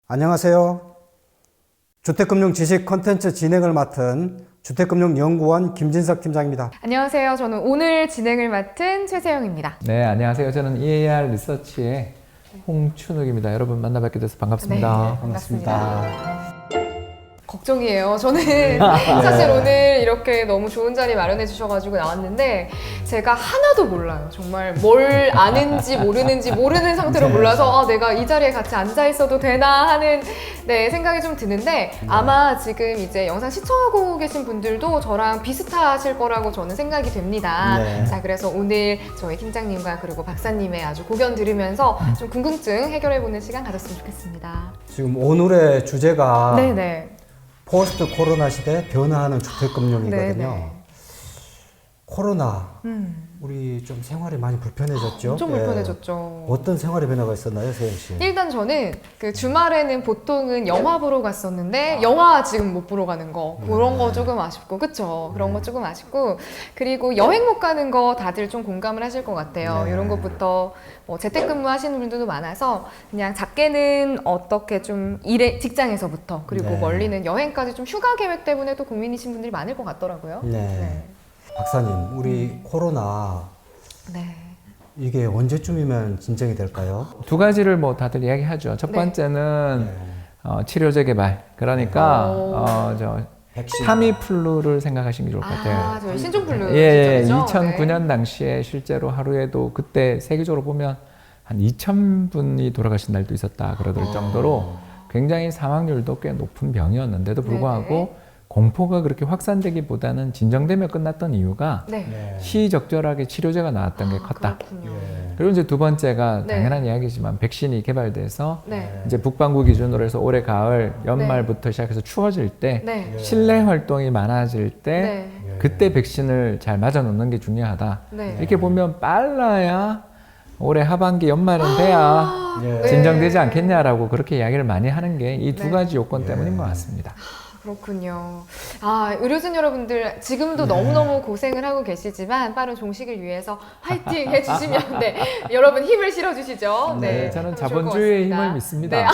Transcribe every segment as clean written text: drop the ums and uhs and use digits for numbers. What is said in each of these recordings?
안녕하세요. 주택금융 지식 콘텐츠 진행을 맡은 주택금융연구원 김진석 팀장입니다. 안녕하세요. 저는 오늘 진행을 맡은 최세영입니다. 네, 안녕하세요. 저는 EAR 리서치의 홍춘욱입니다. 여러분 만나 뵙게 돼서 반갑습니다. 네, 반갑습니다. 걱정이에요. 저는 사실 오늘 이렇게 너무 좋은 자리 마련해 주셔가지고 나왔는데 제가 하나도 몰라요. 정말 뭘 아는지 모르는지 모르는 상태로 몰라서 내가 이 자리에 같이 앉아 있어도 되나 하는 생각이 좀 드는데 아마 지금 이제 영상 시청하고 계신 분들도 저랑 비슷하실 거라고 저는 생각이 됩니다. 네. 자, 그래서 오늘 저희 팀장님과 그리고 박사님의 아주 고견 들으면서 좀 궁금증 해결해보는 시간 가졌으면 좋겠습니다. 지금 오늘의 주제가 네네. 포스트 코로나 시대 변화하는 주택금융이거든요. 네네. 코로나, 우리 좀 생활이 많이 불편해졌죠? 엄청 불편해졌죠. 어떤 생활의 변화가 있었나요, 세영 씨? 일단 저는 그 주말에는 보통은 영화 보러 갔었는데 영화 지금 못 보러 가는 거 그런 거 조금 아쉽고 그쵸? 그런 거 조금 아쉽고 그리고 여행 못 가는 거 다들 좀 공감을 하실 것 같아요. 네. 이런 것부터 뭐 재택근무 하시는 분들도 많아서 그냥 작게는 어떻게 좀 직장에서부터 그리고 네. 멀리는 여행까지 좀 휴가 계획 때문에 또 고민이신 분들이 많을 것 같더라고요. 네. 박사님, 우리 코로나 네. 이게 언제쯤이면 진정이 될까요? 두 가지를 뭐 다들 이야기하죠. 첫 네. 번째는 치료제 개발. 그러니까 저 백신. 타미플루를 생각하시는 게 좋을 것 같아요. 저희 신종플루 예, 시절이죠? 2009년 당시에 실제로 하루에도 그때 세계적으로 보면 한 2,000분이 돌아가신 날도 있었다 그러들 정도로 굉장히 사망률도 꽤 높은 병이었는데도 불구하고 네네. 공포가 그렇게 확산되기보다는 진정되며 끝났던 이유가 네. 시적절하게 치료제가 나왔던 게 컸다. 그렇군요. 그리고 이제 두 번째가 네. 당연한 이야기지만 백신이 개발돼서 네. 이제 북반구 기준으로 해서 올해 가을 연말부터 시작해서 추워질 때 네. 실내 활동이 많아질 때 네. 그때 백신을 잘 맞아 놓는 게 중요하다. 네. 이렇게 보면 빨라야 올해 하반기 연말은 돼야 네. 진정되지 않겠냐라고 그렇게 이야기를 많이 하는 게 이 두 네. 가지 요건 때문인 것 같습니다. 그렇군요. 의료진 여러분들 지금도 너무너무 고생을 하고 계시지만 빠른 종식을 위해서 화이팅 해주시면 여러분 힘을 실어주시죠. 네, 저는 하면 좋을 것 자본주의의 같습니다. 힘을 믿습니다. 네,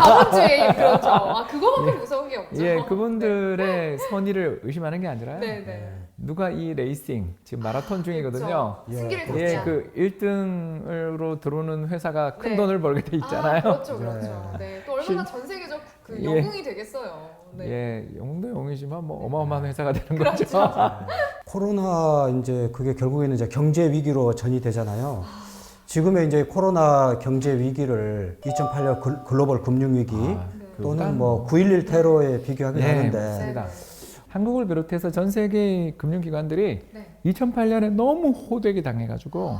자본주의의 힘 그렇죠. 그거밖에 무서운 게 없죠. 예, 그분들의 선의를 의심하는 게 아니라요. 네. 누가 이 레이싱 지금 마라톤 중이거든요. 그렇죠. 승기를 예, 걷자. 예, 그 1등으로 들어오는 회사가 큰 네. 돈을 벌게 돼 있잖아요. 그렇죠. 네. 또 얼마나 전 세계적 그 예. 영웅이 되겠어요. 네. 예, 영웅도 영웅이지만 뭐 어마어마한 회사가 되는 그렇죠. 거죠. 코로나 이제 그게 결국에는 이제 경제 위기로 전이 되잖아요. 지금의 이제 코로나 경제 위기를 2008년 글로벌 금융 위기 또는 뭐 9.11 테러에 비교하긴 네, 하는데 맞습니다. 한국을 비롯해서 전 세계 금융기관들이 네. 2008년에 너무 호되게 당해가지고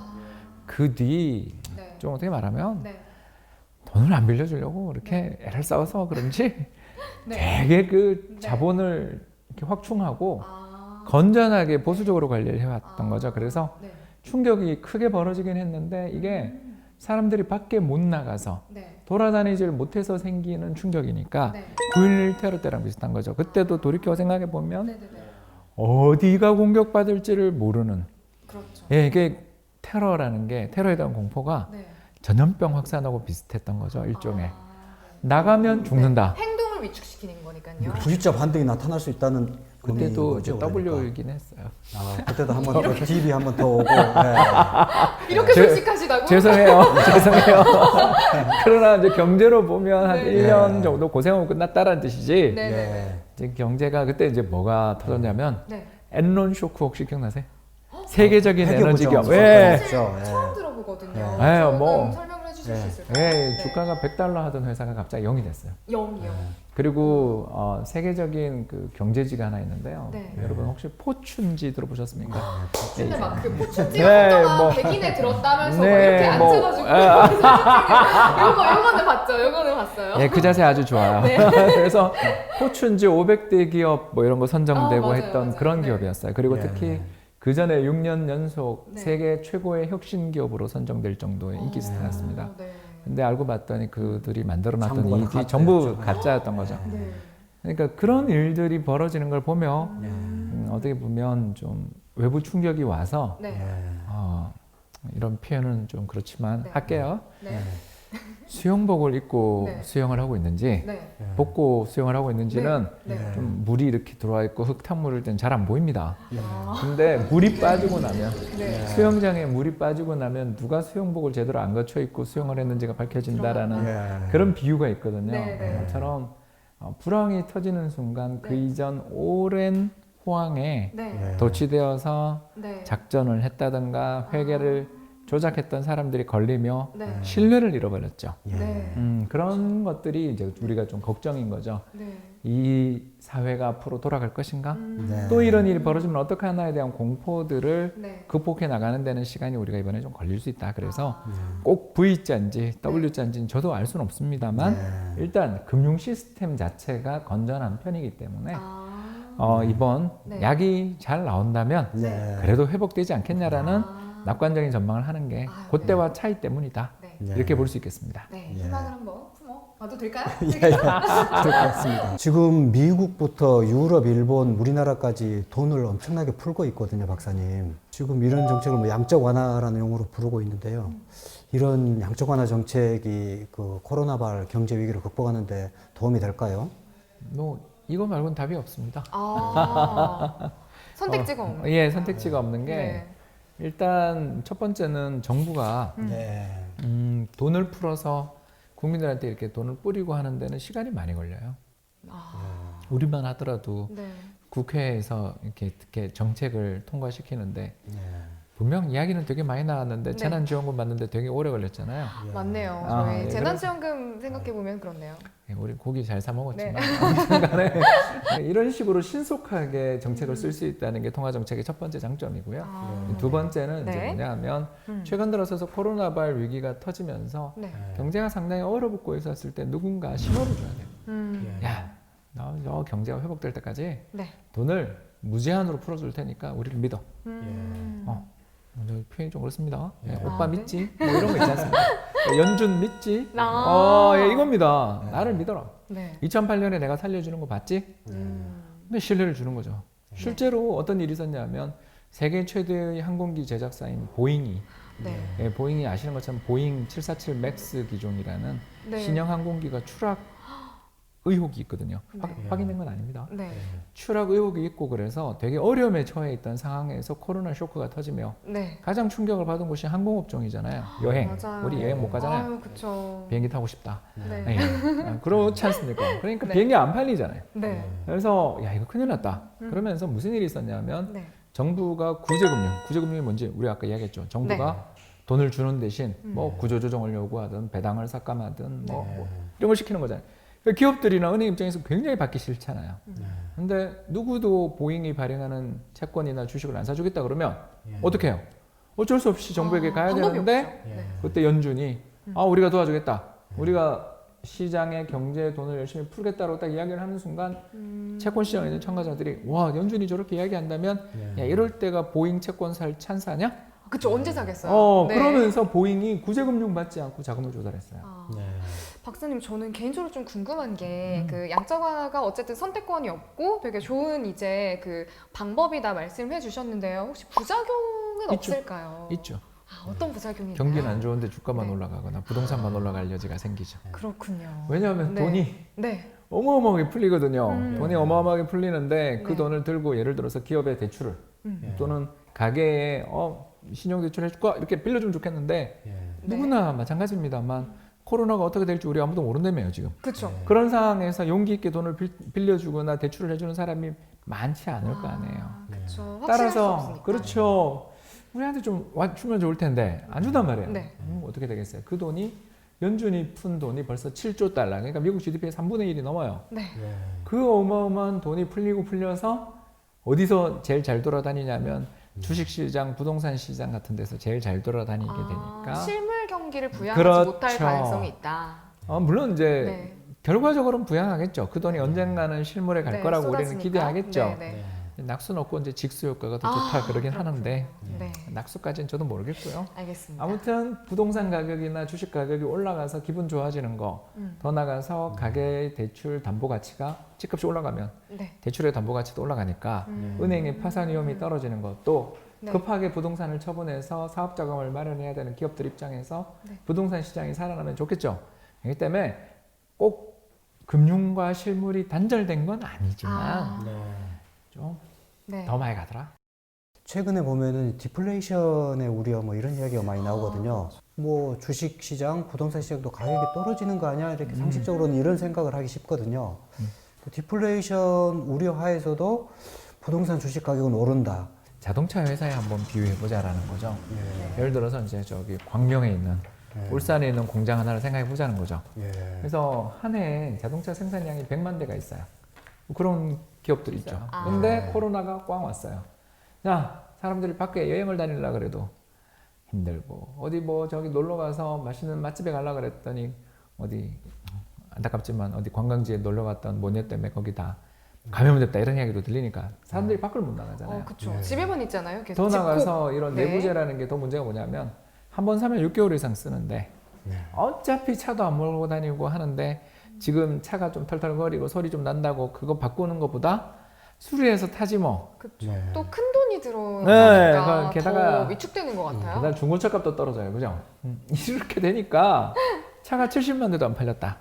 그 뒤 좀 네. 어떻게 말하면 네. 돈을 안 빌려주려고 이렇게 애를 써서 그런지 네. 되게 그 네. 자본을 이렇게 확충하고 건전하게 보수적으로 관리를 해왔던 거죠. 그래서 네. 충격이 크게 벌어지긴 했는데 이게 사람들이 밖에 못 나가서 네. 돌아다니질 못해서 생기는 충격이니까 네. 9.11 테러 때랑 비슷한 거죠. 그때도 돌이켜 생각해 보면 네. 어디가 공격받을지를 모르는 그렇죠. 예, 이게 테러라는 게 테러에 대한 공포가 네. 전염병 확산하고 비슷했던 거죠. 일종의 나가면 죽는다. 행동을 위축시키는 거니까요. V자 반등이 나타날 수 있다는 그때도 거죠, 이제 그러니까. W이긴 했어요. 그때도 한 번 더 DB 한 번 더 오고. 네. 이렇게 제- 솔직하시다고? 죄송해요. 죄송해요. 그러나 이제 경제로 보면 한 네. 1년 정도 고생하고 끝났다라는 뜻이지. 네. 예. 이제 경제가 그때 이제 뭐가 터졌냐면 네. 엔론 쇼크 혹시 기억나세요? 세계적인 회계 에너지 부정. 기업. 예. 사실 그렇죠. 예. 처음 들어보거든요. 네. 조금 뭐. 설명을 해주실 네. 수 있을까요? 예, 네. 주가가 100달러 하던 회사가 갑자기 0이 됐어요. 0이요. 그리고 세계적인 그 경제지가 하나 있는데요. 네. 여러분 혹시 포춘지 들어보셨습니까? 근데 막 그 포춘지 네, 한동안 뭐. 백인에 들었다면서 네, 막 이렇게 뭐. 앉혀가지고 요거는 봤죠. 요거는 봤어요. 예, 그 자세 아주 좋아요. 네. 그래서 포춘지 500대 기업 뭐 이런 거 선정되고 맞아요, 했던 맞아요. 그런 네. 기업이었어요. 그리고 네. 특히 그 전에 6년 연속 네. 세계 최고의 혁신 기업으로 선정될 정도의 인기 스타였습니다. 네. 근데 알고 봤더니 그들이 만들어놨던 참고가 이익이 가짜였죠. 전부 가짜였던 거죠. 네. 그러니까 그런 일들이 벌어지는 걸 보며 네. 어떻게 보면 좀 외부 충격이 와서 네. 예. 이런 표현은 좀 그렇지만 네. 할게요. 네. 수영복을 입고 네. 수영을 하고 있는지 네. 벗고 수영을 하고 있는지는 네. 좀 물이 이렇게 들어와 있고 흙탕물일 땐 잘 안 보입니다. 아. 근데 물이 빠지고 나면 네. 수영장에 물이 빠지고 나면 누가 수영복을 제대로 안 갖춰 입고 수영을 했는지가 밝혀진다라는 예. 그런 비유가 있거든요. 네. 그것처럼 불황이 터지는 순간 그 네. 이전 오랜 호황에 네. 도취되어서 네. 작전을 했다든가 회계를 조작했던 사람들이 걸리며 네. 신뢰를 잃어버렸죠. 네. 그런 것들이 이제 우리가 좀 걱정인 거죠. 네. 이 사회가 앞으로 돌아갈 것인가? 네. 또 이런 일이 벌어지면 어떡하나에 대한 공포들을 네. 극복해 나가는 데는 시간이 우리가 이번에 좀 걸릴 수 있다. 그래서 아. 꼭 V자인지 W자인지는 저도 알 수는 없습니다만 네. 일단 금융 시스템 자체가 건전한 편이기 때문에 아. 이번 네. 약이 잘 나온다면 네. 그래도 회복되지 않겠냐라는 아. 낙관적인 전망을 하는 게 아, 그때와 차이 때문이다. 네. 네. 이렇게 볼 수 있겠습니다. 네. 예. 희망을 한번 봐도 될까요? 그럴 것 같습니다. 지금 미국부터 유럽, 일본, 우리나라까지 돈을 엄청나게 풀고 있거든요, 박사님. 지금 이런 정책을 뭐 양적 완화라는 용어로 부르고 있는데요. 이런 양적 완화 정책이 그 코로나발 경제 위기를 극복하는데 도움이 될까요? 뭐 이거 말고는 답이 없습니다. 아. 선택지가 없는. 예, 선택지가 없는 게 네. 일단 첫 번째는 정부가 네. 돈을 풀어서 국민들한테 이렇게 돈을 뿌리고 하는 데는 시간이 많이 걸려요. 아. 우리만 하더라도 네. 국회에서 이렇게 정책을 통과시키는데 네. 분명 이야기는 되게 많이 나왔는데 네. 재난지원금 받는데 되게 오래 걸렸잖아요. 맞네요. 아, 저희 예, 재난지원금 생각해 보면 그렇네요. 예, 우리 고기 잘 사 먹었지만 네. 아무튼 간에 이런 식으로 신속하게 정책을 쓸 수 있다는 게 통화정책의 첫 번째 장점이고요. 아. 두 번째는 이제 네. 뭐냐 하면 최근 들어서서 코로나발 위기가 터지면서 네. 경제가 상당히 얼어붙고 있었을 때 누군가 신호를 줘야 돼요. 음. 야, 너 경제가 회복될 때까지 네. 돈을 무제한으로 풀어줄 테니까 우리를 믿어. 음. 저 표현이 좀 그렇습니다. 예, 아, 오빠 네. 믿지? 뭐 이런 거 있지 않습니까? 연준 믿지? 아. 예, 이겁니다. 나를 믿어라. 네. 2008년에 내가 살려주는 거 봤지? 근데 신뢰를 주는 거죠. 실제로 어떤 일이 있었냐면 세계 최대의 항공기 제작사인 보잉이 네. 예, 보잉이 아시는 것처럼 보잉 747 맥스 기종이라는 네. 신형 항공기가 추락 의혹이 있거든요. 네. 확인된 건 아닙니다. 네. 추락 의혹이 있고 그래서 되게 어려움에 처해 있던 상황에서 코로나 쇼크가 터지며 네. 가장 충격을 받은 곳이 항공업종이잖아요. 여행. 맞아요. 우리 여행 못 가잖아요. 아유, 그쵸. 비행기 타고 싶다. 네. 예. 그렇지 않습니까? 그러니까 네. 비행기 안 팔리잖아요. 네. 그래서 야 이거 큰일 났다. 그러면서 무슨 일이 있었냐면 네. 정부가 구제금융이 뭔지 우리 아까 이야기했죠. 정부가 돈을 주는 대신 뭐 구조조정을 요구하든 배당을 삭감하든 뭐 이런 걸 시키는 거잖아요. 그러니까 기업들이나 은행 입장에서 굉장히 받기 싫잖아요. 근데 누구도 보잉이 발행하는 채권이나 주식을 안 사주겠다 그러면 어떻게 해요? 어쩔 수 없이 정부에게 가야 방법이 되는데 없죠. 네. 그때 연준이 우리가 도와주겠다. 우리가 시장에 경제에 돈을 열심히 풀겠다고 딱 이야기를 하는 순간 채권 시장에 있는 참가자들이 와 연준이 저렇게 이야기한다면 야 이럴 때가 보잉 채권 살 찬사냐? 그쵸. 언제 사겠어요? 네. 그러면서 보잉이 구제금융 받지 않고 자금을 조달했어요. 아. 네. 박사님, 저는 개인적으로 좀 궁금한 게 그 양적화가 어쨌든 선택권이 없고 되게 좋은 이제 그 방법이다 말씀해 주셨는데요. 혹시 부작용은 있죠. 없을까요? 있죠. 아, 어떤 부작용이 경기는 있나요? 안 좋은데 주가만 네. 올라가거나 부동산만 올라갈 여지가 생기죠. 그렇군요. 왜냐하면 네. 돈이 네. 어마어마하게 풀리거든요. 돈이 어마어마하게 풀리는데 그 네. 돈을 들고 예를 들어서 기업의 대출을 또는 가게에 신용대출 해줄까? 이렇게 빌려주면 좋겠는데 누구나 마찬가지입니다만 코로나가 어떻게 될지 우리 아무도 모른다며요 지금. 그렇죠. 그런 상황에서 용기 있게 돈을 빌려주거나 대출을 해주는 사람이 많지 않을 거 아니에요. 그렇죠. 따라서 그렇죠. 우리한테 좀 주면 좋을 텐데 안 준단 말이에요. 네. 어떻게 되겠어요? 그 돈이 연준이 푼 돈이 벌써 7조 달러, 그러니까 미국 GDP의 3분의 1이 넘어요. 네. 그 어마어마한 돈이 풀려서 어디서 제일 잘 돌아다니냐면 주식시장, 부동산 시장 같은 데서 제일 잘 돌아다니게 되니까. 실물 경기를 부양하지 그렇죠. 못할 가능성이 있다. 물론 이제 네. 결과적으로는 부양하겠죠. 그 돈이 언젠가는 실물에 갈 네, 거라고 우리는 쏟아지니까. 기대하겠죠. 네, 네. 낙수는 없고 이제 직수 효과가 더 좋다 그러긴 하는데 네. 낙수까지는 저도 모르겠고요. 알겠습니다. 아무튼 부동산 가격이나 주식 가격이 올라가서 기분 좋아지는 거, 더 나가서 가계 대출 담보 가치가 집값이 올라가면 네. 대출의 담보 가치도 올라가니까 은행의 파산 위험이 떨어지는 것도 네. 급하게 부동산을 처분해서 사업 자금을 마련해야 되는 기업들 입장에서 네. 부동산 시장이 살아나면 좋겠죠. 그렇기 때문에 꼭 금융과 실물이 단절된 건 아니지만 네. 좀 네. 더 많이 가더라. 최근에 보면은 디플레이션의 우려 뭐 이런 이야기가 많이 나오거든요. 뭐 주식 시장, 부동산 시장도 가격이 떨어지는 거 아니야? 이렇게 상식적으로는 이런 생각을 하기 쉽거든요. 디플레이션 우려 하에서도 부동산 주식 가격은 오른다. 자동차 회사에 한번 비유해 보자라는 거죠. 예. 예를 들어서 이제 저기 광명에 있는 울산에 있는 공장 하나를 생각해 보자는 거죠. 예. 그래서 한 해에 자동차 생산량이 100만 대가 있어요. 그런 기업들이 있죠. 아. 근데 코로나가 꽝 왔어요. 자, 사람들이 밖에 여행을 다니려고 그래도 힘들고 어디 뭐 저기 놀러 가서 맛있는 맛집에 가려고 그랬더니 어디 안타깝지만 어디 관광지에 놀러 갔던 모녀 때문에 거기 다 감염됐다 이런 이야기도 들리니까 사람들이 밖을 못 나가잖아요. 그렇죠. 네. 집에만 있잖아요. 계속 더 집콕. 나가서 이런 네. 내부재라는 게 더 문제가 뭐냐면 한 번 사면 6개월 이상 쓰는데 네. 어차피 차도 안 몰고 다니고 하는데 지금 차가 좀 털털거리고 소리 좀 난다고 그거 바꾸는 것보다 수리해서 타지 뭐. 그렇죠. 네. 또 큰 돈이 들어가니까 네, 게다가 더 위축되는 것 같아요. 게다가 중고차 값도 떨어져요. 그죠? 이렇게 되니까 차가 70만 대도 안 팔렸다.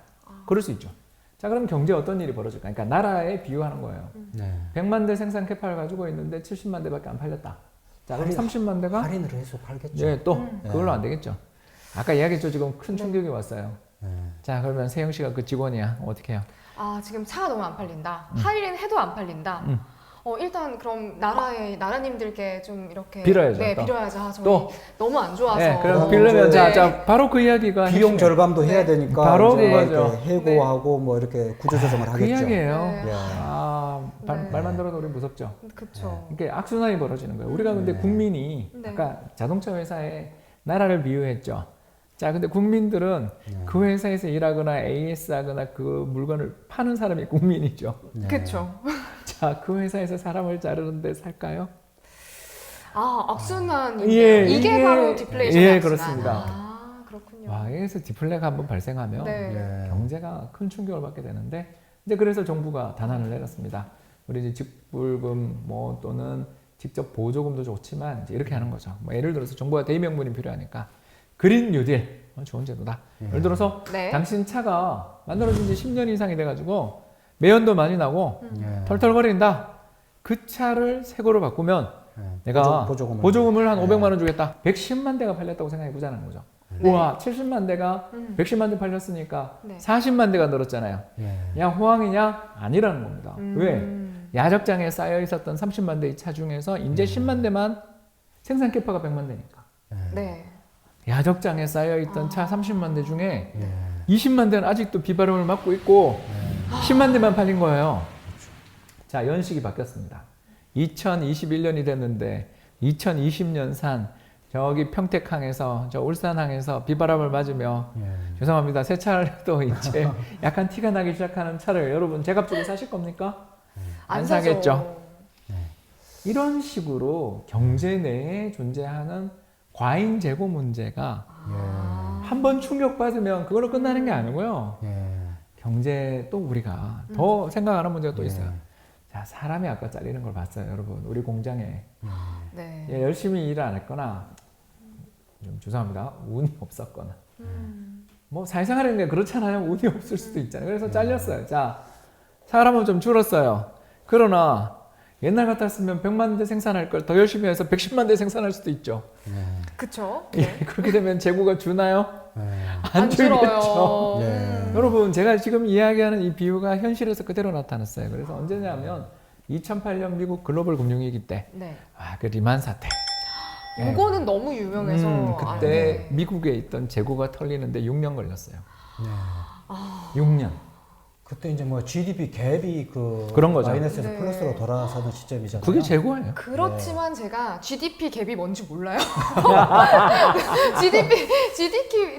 그럴 수 있죠. 자, 그럼 경제에 어떤 일이 벌어질까? 그러니까 나라에 비유하는 거예요. 네. 100만 대 생산 캐파를 가지고 있는데 70만 대밖에 안 팔렸다. 자, 그럼 할인- 30만 대가 할인을 해서 팔겠죠. 예, 또 네. 그걸로 안 되겠죠. 아까 이야기했죠. 지금 큰 충격이 왔어요. 네. 자, 그러면 세영 씨가 그 직원이야. 어떻게 해요? 아, 지금 차가 너무 안 팔린다. 할인 해도 안 팔린다. 일단 그럼 나라님들께 좀 이렇게 빌어야죠, 네, 또. 빌어야죠. 아, 저희 또. 너무 안 좋아서. 네, 그럼 어, 빌려면 네. 자, 바로 그 이야기가 비용 핵심이에요. 절감도 해야 네. 되니까 바로 이제 그거죠. 이렇게 해고하고 뭐 이렇게 구조조정을 그 하겠죠. 이야기예요. 네. 예. 네. 말만 들어도 우리 무섭죠. 그렇죠. 이게 악순환이 벌어지는 거예요. 우리가 근데 네. 국민이 네. 아까 자동차 회사에 나라를 비유했죠. 자, 근데 국민들은 네. 그 회사에서 일하거나 AS 하거나 그 물건을 파는 사람이 국민이죠. 네. 그렇죠. 자, 그 회사에서 사람을 자르는데 살까요? 아, 악순환인데요. 예, 이게 바로 디플레이션 예, 악순환. 그렇습니다. 아, 그렇군요. 와, 여기서 디플레가 한번 발생하면 네. 네. 경제가 큰 충격을 받게 되는데 이제 그래서 정부가 단안을 내렸습니다. 우리 이제 직불금 뭐 또는 직접 보조금도 좋지만 이제 이렇게 하는 거죠. 뭐 예를 들어서 정부가 대의명분이 필요하니까 그린 뉴딜 좋은 제도다. 예를 들어서 네. 당신 차가 만들어진 지 10년 이상이 돼가지고 매연도 많이 나고 예. 털털거린다. 그 차를 새 거로 바꾸면 예. 내가 보조금을 한 네. 500만 원 주겠다. 110만 대가 팔렸다고 생각해 보자는 거죠. 우와, 70만 대가 110만 대 팔렸으니까 네. 40만 대가 늘었잖아요. 예. 야, 호황이냐? 아니라는 겁니다. 왜? 야적장에 쌓여 있었던 30만 대의 차 중에서 이제 10만 대만 생산 캐파가 100만 대니까. 네. 야적장에 쌓여 있던 차 30만 대 중에 예. 20만 대는 아직도 비바람을 맞고 있고 10만 대만 팔린 거예요. 자, 연식이 바뀌었습니다. 2021년이 됐는데 2020년 산 저기 평택항에서 저 울산항에서 비바람을 맞으며 예. 죄송합니다. 새 차도 이제 약간 티가 나기 시작하는 차를 여러분 제값 주고 사실 겁니까? 안 사죠. 사겠죠. 이런 식으로 경제 내에 존재하는 과잉 재고 문제가 한 번 충격받으면 그걸로 끝나는 게 아니고요. 예. 경제 또 우리가 더 생각하는 문제가 또 예. 있어요. 자, 사람이 아까 잘리는 걸 봤어요, 여러분. 우리 공장에 네. 예, 열심히 일을 안 했거나 좀 죄송합니다. 운이 없었거나 뭐 사회생활하는 게 그렇잖아요. 운이 없을 수도 있잖아요. 그래서 잘렸어요. 자, 사람은 좀 줄었어요. 그러나 옛날 같았으면 100만 대 생산할 걸 더 열심히 해서 110만 대 생산할 수도 있죠. 그쵸. 예, 그렇게 되면 재고가 주나요? 예. 안 줄겠죠. 줄어요. 예. 여러분, 제가 지금 이야기하는 이 비유가 현실에서 그대로 나타났어요. 그래서 언제냐면 2008년 미국 글로벌 금융위기 때, 네. 그 리만 사태. 예. 그거는 너무 유명해서. 그때 아, 네. 미국에 있던 재고가 털리는데 6년 걸렸어요. 네. 6년. 그때 이제 뭐 GDP 갭이 그 그런 거죠. 마이너스에서 네. 플러스로 돌아서는 시점이잖아요. 그게 재고예요. 그렇지만 제가 GDP 갭이 뭔지 몰라요.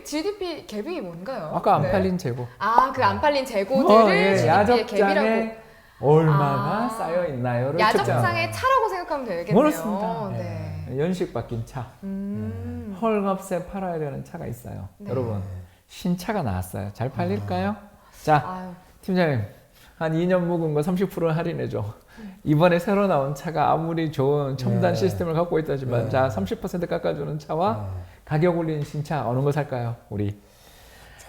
GDP 갭이 뭔가요? 아까 안 네. 팔린 재고. 아, 그 안 팔린 재고들을 예, GDP의 갭이라고. 야적장에 얼마나 아. 쌓여 있나요를 야적장의 차라고 생각하면 되겠네요. 그렇습니다. 네. 연식 바뀐 차. 헐값에 팔아야 되는 차가 있어요. 네. 여러분, 신차가 나왔어요. 잘 팔릴까요? 자, 아유, 팀장님, 한 2년 묵은 거 30% 할인해줘. 이번에 새로 나온 차가 아무리 좋은 첨단 네. 시스템을 갖고 있다지만, 네. 자, 30% 깎아주는 차와 가격 올린 신차 어느 거 살까요? 우리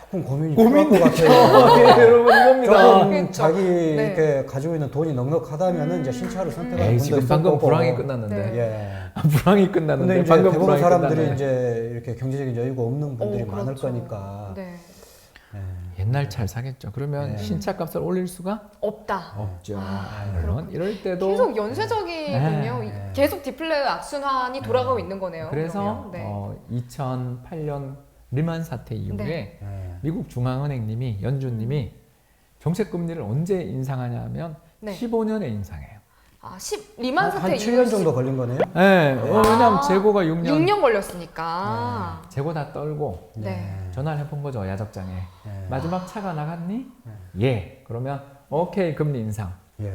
조금 고민이 고민 필요할 것 같아요. 네, 여러분 이겁니다. 조금 그렇죠. 자기 네. 이렇게 가지고 있는 돈이 넉넉하다면은 이제 신차를 선택하는 에이, 분도 지금 있을 방금 거고. 불황이 끝났는데. 네. 예. 불황이 근데 끝났는데 이제 방금 대부분 불황이 사람들이 끝났네. 이제 이렇게 경제적인 여유가 없는 분들이 많을 그렇죠. 거니까. 네. 옛날 차를 사겠죠. 그러면 네. 신차 값을 올릴 수가 없다. 없죠. 그렇군요. 이럴 때도 계속 연쇄적이군요. 네. 계속 디플레 악순환이 돌아가고 있는 거네요. 그래서 그러면. 네. 2008년 리만 사태 이후에 네. 예. 미국 중앙은행님이 연준님이 정책 금리를 언제 인상하냐면 네. 15년에 인상해요. 리만 사태 한 7년 정도 걸린 거네요. 네, 왜냐면 재고가 6년, 6년 걸렸으니까. 재고 다 떨고 네. 전화를 해본 거죠 야적장에. 예. 마지막 차가 나갔니? 예. 그러면 오케이 금리 인상. 예.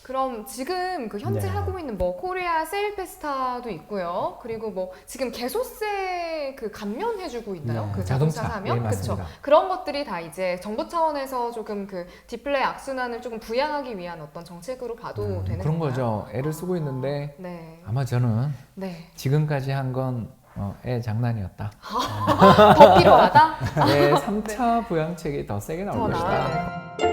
그럼 지금 그 현재 네. 하고 있는 뭐 코리아 세일 페스타도 있고요. 그리고 뭐 지금 개소세 그 감면해주고 있나요? 네. 그 자동차 자동차. 사면? 예, 그렇죠. 맞습니다. 그런 것들이 다 이제 정부 차원에서 조금 그 디플레이 악순환을 조금 부양하기 위한 어떤 정책으로 봐도 되는 그런 건가요? 거죠. 애를 쓰고 있는데 네. 아마 저는 네. 지금까지 한 건 애 장난이었다. 더 필요하다? 내 3차 부양책이 더 세게 나올 더 것이다. 나아야 돼요.